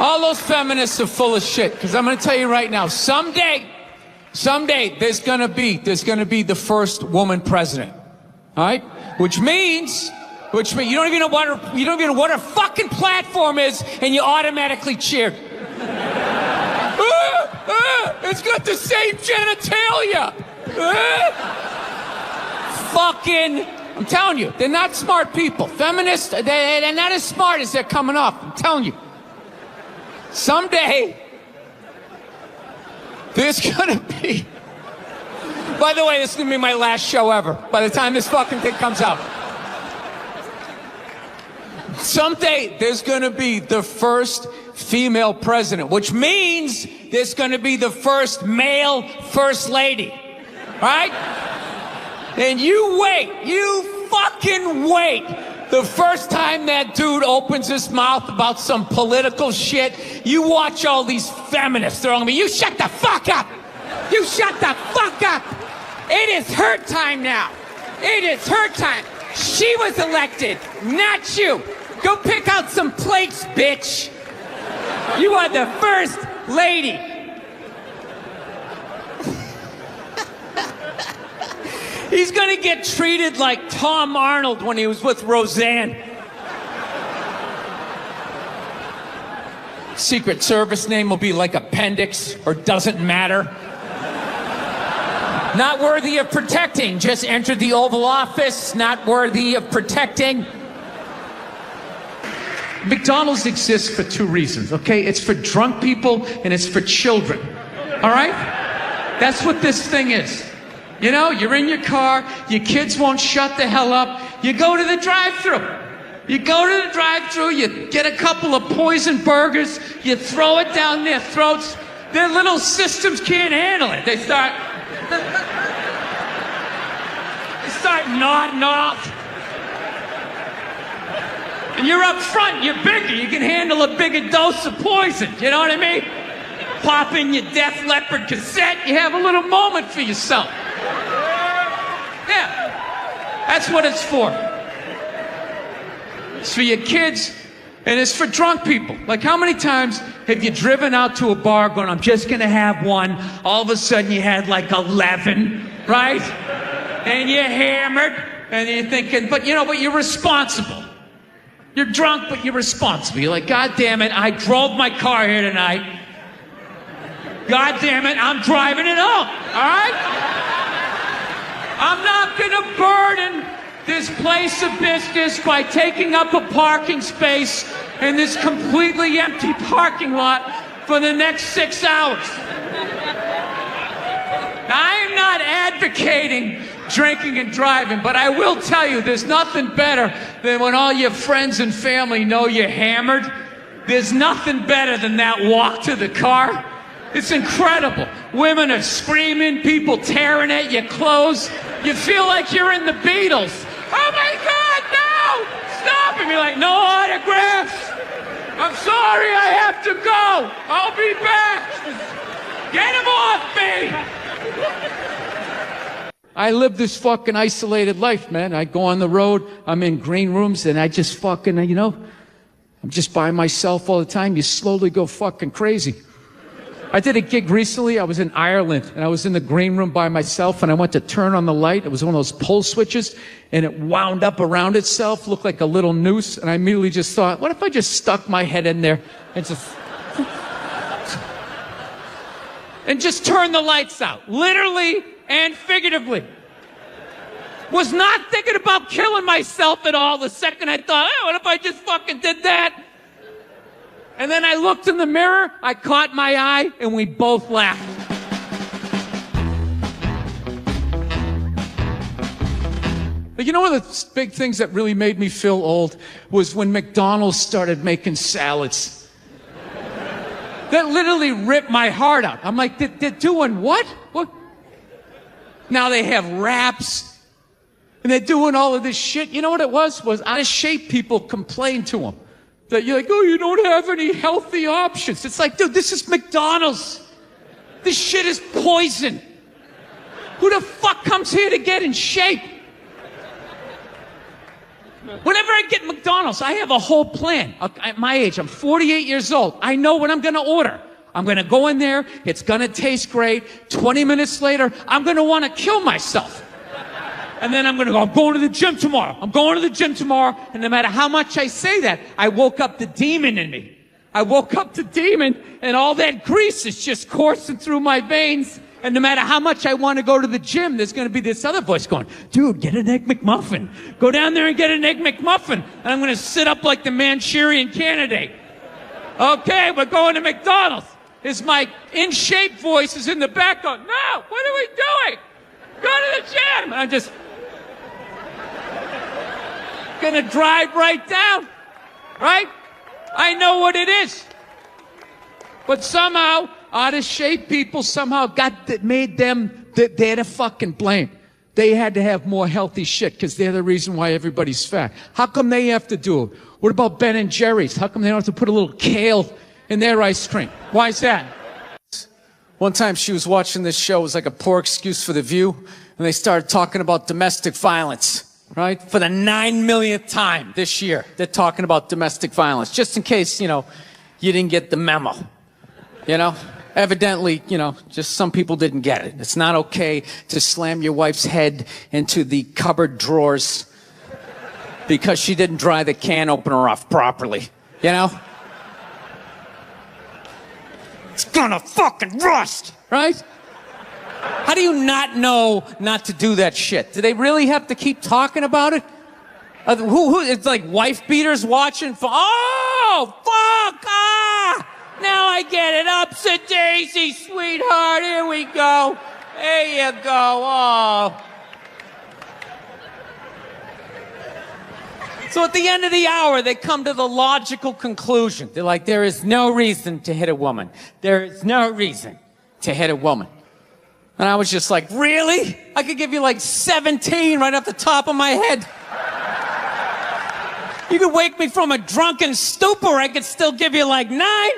All those feminists are full of shit, because I'm going to tell you right now, someday, there's going to be the first woman president. All right? Which means you don't even know what her fucking platform is, and you automatically cheer. It's got the same genitalia. Fucking, I'm telling you, they're not smart people. Feminists, they're not as smart as they're coming off. I'm telling you. Someday, there's gonna be... By the way, this is gonna be my last show ever, by the time this fucking thing comes out. Someday, there's gonna be the first female president, which means there's gonna be the first male first lady. Right? And you wait, you fucking wait. The first time that dude opens his mouth about some political shit, you watch all these feminists throwing me. You shut the fuck up! You shut the fuck up! It is her time now. It is her time. She was elected, not you. Go pick out some plates, bitch. You are the first lady. He's gonna get treated like Tom Arnold when he was with Roseanne. Secret Service name will be like Appendix or Doesn't Matter. Not worthy of protecting. Just entered the Oval Office. Not worthy of protecting. McDonald's exists for two reasons, okay? It's for drunk people and it's for children, all right? That's what this thing is. You know, you're in your car, your kids won't shut the hell up, you go to the drive-thru. You go to the drive-thru, you get a couple of poison burgers, you throw it down their throats, their little systems can't handle it. They start nodding off. And you're up front, you're bigger, you can handle a bigger dose of poison, you know what I mean? Pop in your Def Leppard cassette, you have a little moment for yourself. Yeah, that's what it's for. It's for your kids, and it's for drunk people. Like, how many times have you driven out to a bar going, I'm just gonna have one, all of a sudden you had like 11, right? And you're hammered, and you're thinking, but you're responsible. You're drunk, but you're responsible. You're like, God damn it, I drove my car here tonight. God damn it, I'm driving it home, all right? I'm not gonna burden this place of business by taking up a parking space in this completely empty parking lot for the next 6 hours. Now, I am not advocating drinking and driving, but I will tell you, there's nothing better than when all your friends and family know you're hammered. There's nothing better than that walk to the car. It's incredible. Women are screaming, people tearing at your clothes. You feel like you're in the Beatles. Oh my God, no! Stop! And you're like, no autographs! I'm sorry, I have to go! I'll be back! Get him off me! I live this fucking isolated life, man. I go on the road, I'm in green rooms, and I just fucking, I'm just by myself all the time. You slowly go fucking crazy. I did a gig recently. I was in Ireland, and I was in the green room by myself, and I went to turn on the light. It was one of those pull switches, and it wound up around itself, looked like a little noose, and I immediately just thought, what if I just stuck my head in there and just turned the lights out, literally and figuratively. Was not thinking about killing myself at all the second I thought, hey, what if I just fucking did that? And then I looked in the mirror, I caught my eye, and we both laughed. But you know one of the big things that really made me feel old was when McDonald's started making salads. That literally ripped my heart out. I'm like, they're doing what? What? Now they have wraps, and they're doing all of this shit. You know what it was? Was out of shape people complained to them. That you're like, oh, you don't have any healthy options. It's like, dude, this is McDonald's. This shit is poison. Who the fuck comes here to get in shape? Whenever I get McDonald's, I have a whole plan. At my age, I'm 48 years old. I know what I'm going to order. I'm going to go in there. It's going to taste great. 20 minutes later, I'm going to want to kill myself. And then I'm going to go, I'm going to the gym tomorrow. I'm going to the gym tomorrow. And no matter how much I say that, I woke up the demon in me. I woke up the demon, and all that grease is just coursing through my veins. And no matter how much I want to go to the gym, there's going to be this other voice going, dude, get an Egg McMuffin. Go down there and get an Egg McMuffin. And I'm going to sit up like the Manchurian Candidate. Okay, we're going to McDonald's. My in-shape voice is in the back going, no, what are we doing? Go to the gym. And I'm just going to drive right down, right? I know what it is. But somehow, out-of-shape people somehow made them, they're the fucking blame. They had to have more healthy shit because they're the reason why everybody's fat. How come they have to do it? What about Ben and Jerry's? How come they don't have to put a little kale in their ice cream? Why is that? One time she was watching this show. It was like a poor excuse for The View. And they started talking about domestic violence, right? For the 9 millionth time this year, they're talking about domestic violence. Just in case, you didn't get the memo. Evidently, just some people didn't get it. It's not okay to slam your wife's head into the cupboard drawers because she didn't dry the can opener off properly, It's gonna fucking rust, right? How do you not know not to do that shit? Do they really have to keep talking about it? It's like wife beaters watching oh, fuck, now I get it. Upset daisy, sweetheart, here we go. There you go, oh. So at the end of the hour, they come to the logical conclusion. They're like, there is no reason to hit a woman. There is no reason to hit a woman. And I was just like, really? I could give you like 17 right off the top of my head. You could wake me from a drunken stupor, I could still give you like 9.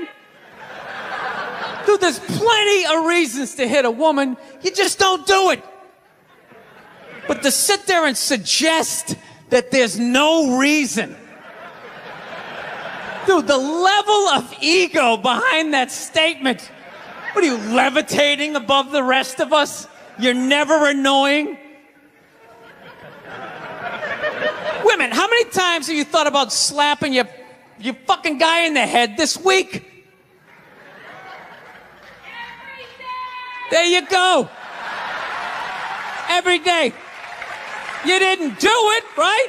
Dude, there's plenty of reasons to hit a woman. You just don't do it. But to sit there and suggest that there's no reason. Dude, the level of ego behind that statement. What are you, levitating above the rest of us? You're never annoying? Women, how many times have you thought about slapping your fucking guy in the head this week? Every day. There you go. Every day. You didn't do it, right?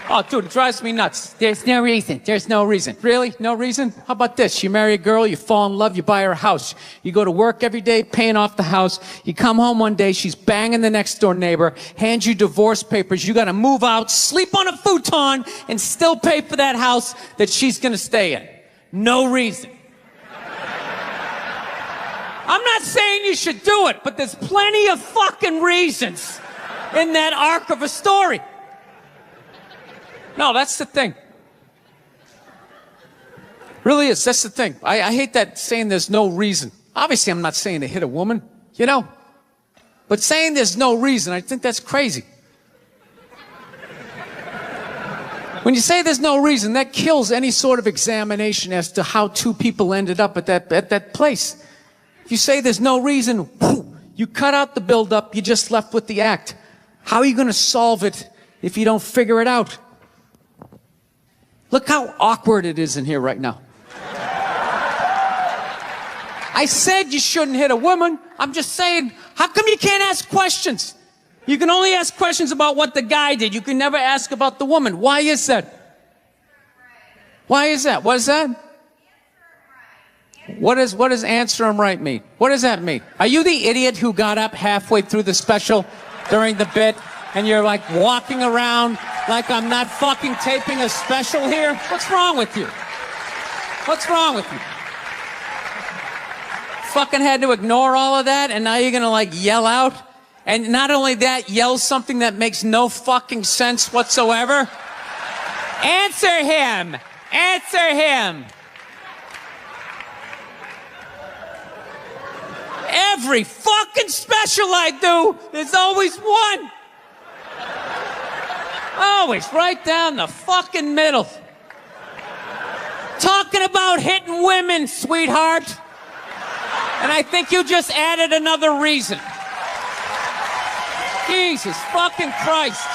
Oh, dude, it drives me nuts. There's no reason. There's no reason. Really? No reason? How about this? You marry a girl, you fall in love, you buy her a house. You go to work every day, paying off the house. You come home one day, she's banging the next door neighbor, hands you divorce papers. You got to move out, sleep on a futon, and still pay for that house that she's going to stay in. No reason. I'm not saying you should do it, but there's plenty of fucking reasons in that arc of a story. No, that's the thing. Really is. That's the thing. I hate that saying there's no reason. Obviously, I'm not saying to hit a woman, But saying there's no reason, I think that's crazy. When you say there's no reason, that kills any sort of examination as to how two people ended up at that place. If you say there's no reason, you cut out the build-up, you're just left with the act. How are you going to solve it if you don't figure it out? Look how awkward it is in here right now. I said you shouldn't hit a woman. I'm just saying, how come you can't ask questions? You can only ask questions about what the guy did. You can never ask about the woman. Why is that? Why is that? What is that? What does answer him right mean? What does that mean? Are you the idiot who got up halfway through the special during the bit and you're like walking around like I'm not fucking taping a special here? What's wrong with you? What's wrong with you? Fucking had to ignore all of that and now you're gonna like yell out? And not only that, yell something that makes no fucking sense whatsoever? Answer him! Answer him! Every fucking special I do, there's always one. Always right down the fucking middle. Talking about hitting women, sweetheart. And I think you just added another reason. Jesus fucking Christ.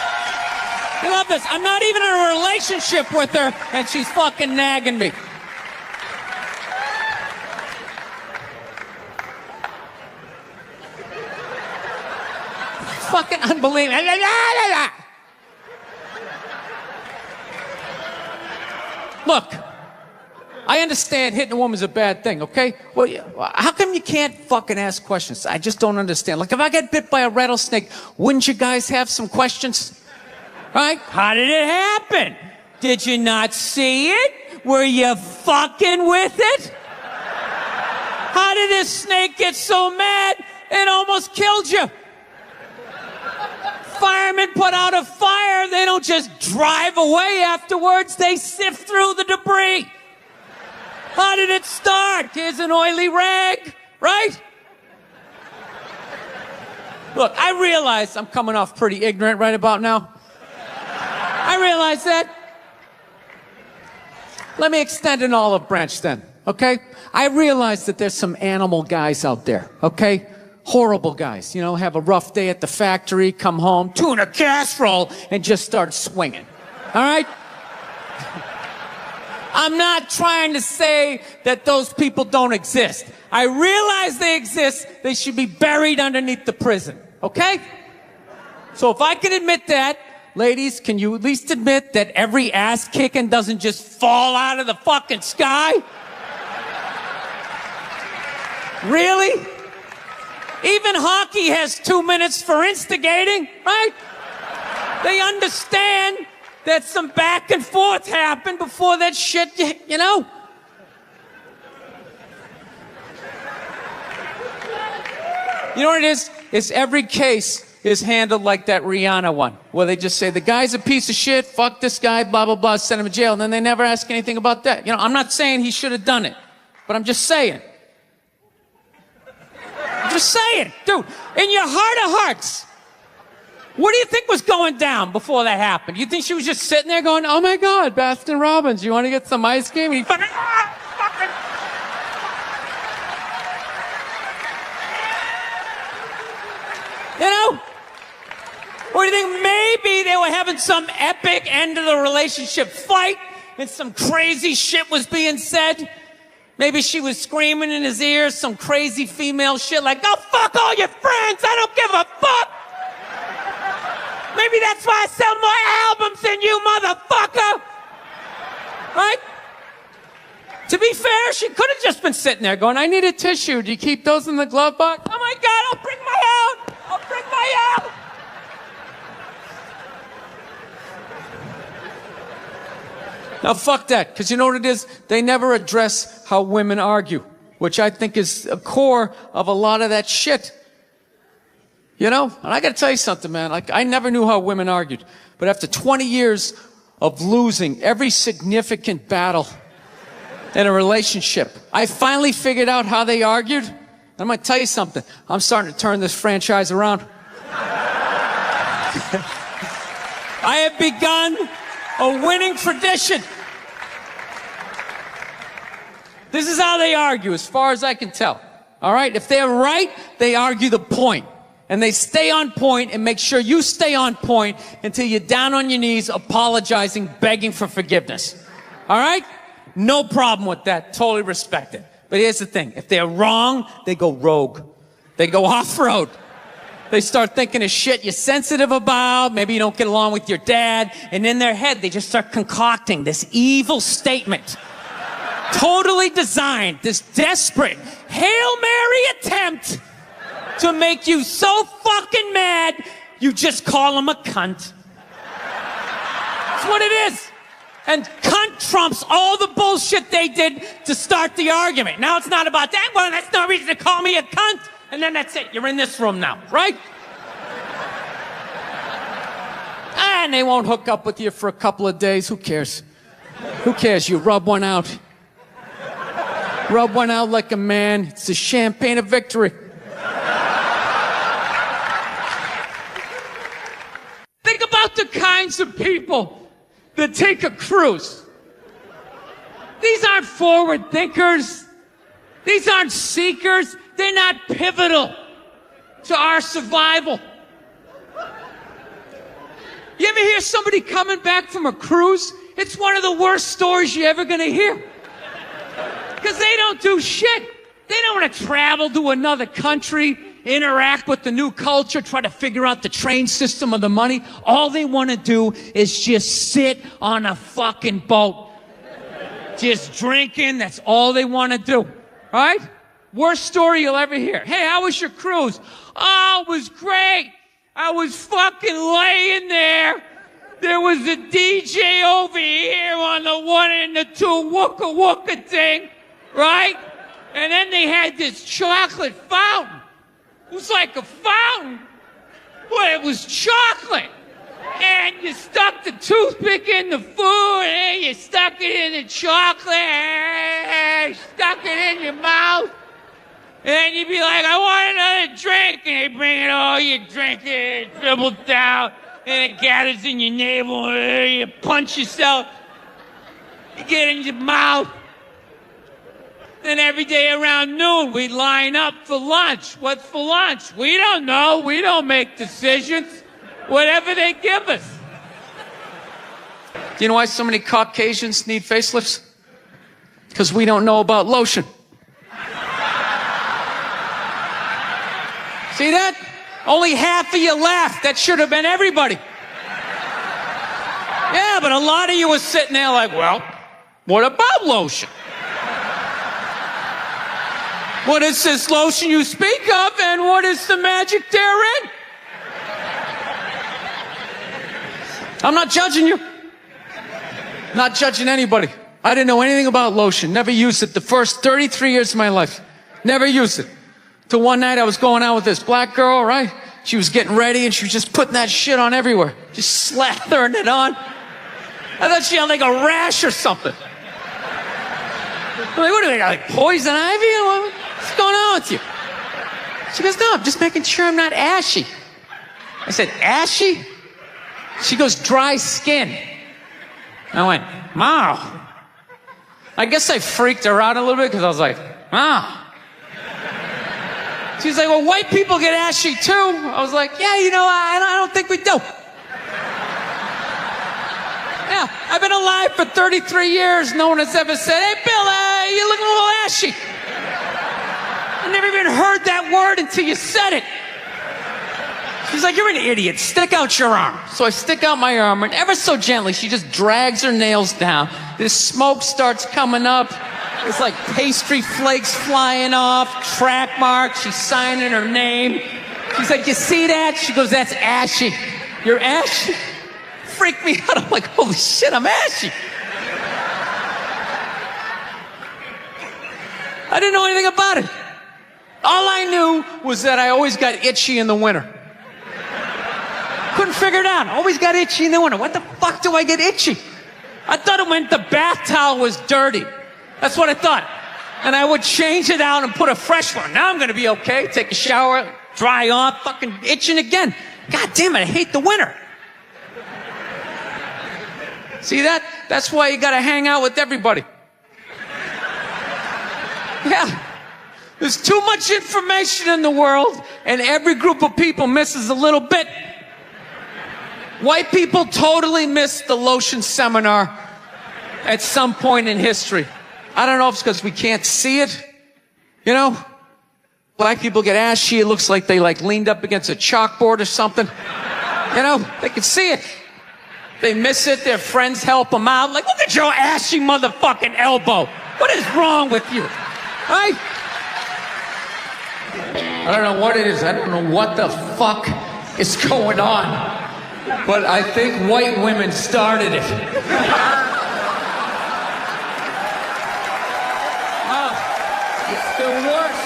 You love this. I'm not even in a relationship with her, and she's fucking nagging me. Fucking unbelievable. Look, I understand hitting a woman's a bad thing, okay? Well, how come you can't fucking ask questions? I just don't understand. Like, if I get bit by a rattlesnake, wouldn't you guys have some questions? Right? How did it happen? Did you not see it? Were you fucking with it? How did this snake get so mad it almost killed you? Firemen put out a fire, they don't just drive away afterwards, they sift through the debris. How did it start? Here's an oily rag, right? Look, I realize I'm coming off pretty ignorant right about now. I realize that. Let me extend an olive branch then, okay? I realize that there's some animal guys out there, okay? Horrible guys, you know, have a rough day at the factory, come home, tuna casserole, and just start swinging. All right? I'm not trying to say that those people don't exist. I realize they exist. They should be buried underneath the prison, okay? So if I can admit that, ladies, can you at least admit that every ass kicking doesn't just fall out of the fucking sky? Really? Even hockey has 2 minutes for instigating, right? They understand that some back and forth happened before that shit, you know? You know what it is? It's every case is handled like that Rihanna one, where they just say, the guy's a piece of shit, fuck this guy, blah, blah, blah, send him to jail, and then they never ask anything about that. You know, I'm not saying he should have done it, but I'm just saying. Just saying, dude, in your heart of hearts, what do you think was going down before that happened? You think she was just sitting there going, oh my God, Baskin Robbins, you want to get some ice cream? And he fucking, You know? Or do you think maybe they were having some epic end of the relationship fight and some crazy shit was being said? Maybe she was screaming in his ears some crazy female shit like, go fuck all your friends, I don't give a fuck. Maybe that's why I sell more albums than you, motherfucker. Right? To be fair, she could have just been sitting there going, I need a tissue. Do you keep those in the glove box? Oh my God, I'll bring my own. I'll bring my own. Now, fuck that, because you know what it is? They never address how women argue, which I think is a core of a lot of that shit. You know? And I got to tell you something, man. Like, I never knew how women argued. But after 20 years of losing every significant battle in a relationship, I finally figured out how they argued. And I'm going to tell you something. I'm starting to turn this franchise around. I have begun a winning tradition. This is how they argue, as far as I can tell. All right? If they're right, they argue the point. And they stay on point and make sure you stay on point until you're down on your knees, apologizing, begging for forgiveness. All right? No problem with that. Totally respect it. But here's the thing. If they're wrong, they go rogue. They go off-road. They start thinking of shit you're sensitive about. Maybe you don't get along with your dad. And in their head, they just start concocting this evil statement. Totally designed, this desperate Hail Mary attempt to make you so fucking mad, you just call them a cunt. That's what it is. And cunt trumps all the bullshit they did to start the argument. Now it's not about that. Well, that's no reason to call me a cunt. And then that's it. You're in this room now, right? And they won't hook up with you for a couple of days. Who cares? Who cares? You rub one out. Rub one out like a man. It's the champagne of victory. Think about the kinds kinds of people that take a cruise. These aren't forward thinkers. These aren't seekers. They're not pivotal to our survival. You ever hear somebody coming back from a cruise? It's one of the worst stories you're ever going to hear. Because they don't do shit. They don't want to travel to another country, interact with the new culture, try to figure out the train system or the money. All they want to do is just sit on a fucking boat. Just drinking, that's all they want to do. Right? Worst story you'll ever hear. Hey, how was your cruise? Oh, it was great. I was fucking laying there. There was a DJ over here on the 1 and the 2 wooka wooka thing, right? And then they had this chocolate fountain. It was like a fountain, but it was chocolate. And you stuck the toothpick in the food, and you stuck it in the chocolate, and you stuck it in your mouth. And then you'd be like, I want another drink. And they bring it all, you drink it, it dribbles down, and it gathers in your navel, and you punch yourself. You get it in your mouth. Then every day around noon, we'd line up for lunch. What's for lunch? We don't know. We don't make decisions. Whatever they give us. Do you know why so many Caucasians need facelifts? Because we don't know about lotion. See that? Only half of you laughed. That should have been everybody. Yeah, but a lot of you were sitting there like, well, what about lotion? What is this lotion you speak of, and what is the magic therein? I'm not judging you. Not judging anybody. I didn't know anything about lotion. Never used it the first 33 years of my life. Never used it. Till one night I was going out with this black girl, right? She was getting ready and she was just putting that shit on everywhere. Just slathering it on. I thought she had like a rash or something. I'm like, what do they got, like poison ivy? What's going on with you? She goes, no, I'm just making sure I'm not ashy. I said, ashy? She goes, dry skin. I went, wow. I guess I freaked her out a little bit because I was like, wow. She's like, well, white people get ashy too. I was like, yeah, you know, I don't think we do. Yeah, I've been alive for 33 years. No one has ever said, hey, Bill, you're looking a little ashy. I never even heard that word until you said it. She's like, you're an idiot. Stick out your arm. So I stick out my arm, and ever so gently, she just drags her nails down. This smoke starts coming up. It's like pastry flakes flying off, track marks. She's signing her name. She's like, you see that? She goes, that's ashy. You're ashy? Freaked me out. I'm like, holy shit, I'm ashy. I didn't know anything about it. All I knew was that I always got itchy in the winter. Couldn't figure it out. Always got itchy in the winter. What the fuck do I get itchy? I thought it meant the bath towel was dirty. That's what I thought. And I would change it out and put a fresh one. Now I'm going to be okay. Take a shower, dry off, fucking itching again. God damn it, I hate the winter. See that? That's why you got to hang out with everybody. Yeah. There's too much information in the world, and every group of people misses a little bit. White people totally missed the lotion seminar at some point in history. I don't know if it's because we can't see it. You know? Black people get ashy. It looks like they leaned up against a chalkboard or something. You know? They can see it. They miss it. Their friends help them out. Like, look at your ashy motherfucking elbow. What is wrong with you? Right? I don't know what it is. I don't know what the fuck is going on. But I think white women started it. It's the worst.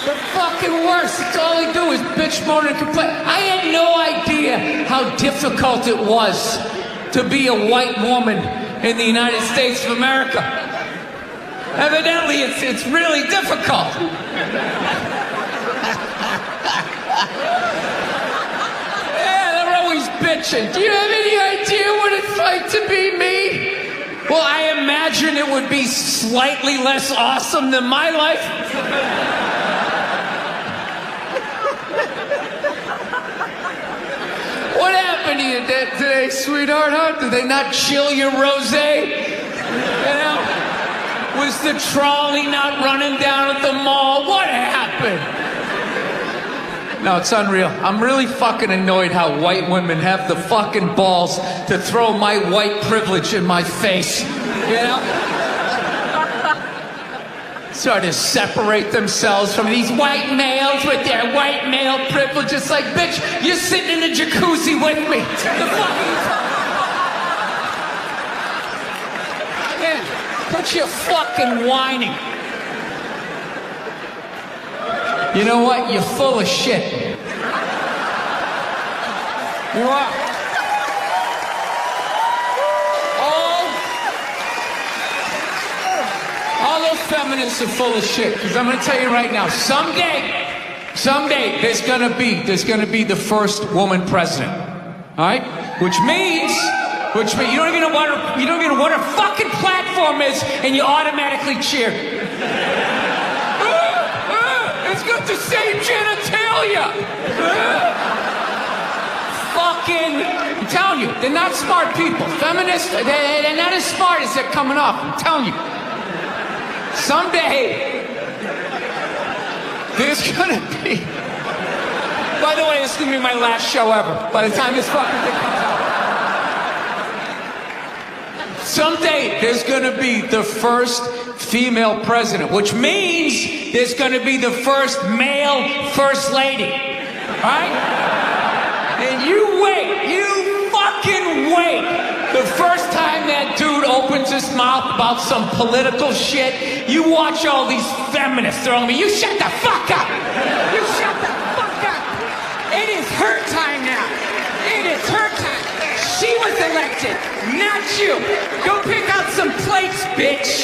The fucking worst. It's all they do is bitch, moan, and complain. I had no idea how difficult it was to be a white woman in the United States of America. Evidently, it's really difficult. bitching. Do you have any idea what it's like to be me? Well, I imagine it would be slightly less awesome than my life. What happened to you today, sweetheart, huh? Did they not chill your rosé? You know? Was the trolley not running down at the mall? What happened? No, it's unreal. I'm really fucking annoyed how white women have the fucking balls to throw my white privilege in my face. You know? Sort of separate themselves from these white males with their white male privilege. It's like, bitch, you're sitting in the jacuzzi with me. The fucking... Yeah, quit your fucking whining. You know what? You're full of shit. You are. All those feminists are full of shit. Because I'm going to tell you right now, someday, there's going to be the first woman president. All right? Which means you don't even know what her fucking platform is, and you automatically cheer. It's got the same genitalia. I'm telling you, they're not smart people. Feminists, they're not as smart as they're coming off. I'm telling you. Someday, there's gonna be... By the way, this is gonna be my last show ever. By the time this fucking thing comes out. Someday, there's gonna be the first female president, which means there's gonna be the first male first lady. Right? And you wait. You fucking wait. The first time that dude opens his mouth about some political shit, you watch all these feminists throwing me. You shut the fuck up! You shut the fuck up! It is her time now. It is her time. She was elected, not you. Go pick out some plates, bitch.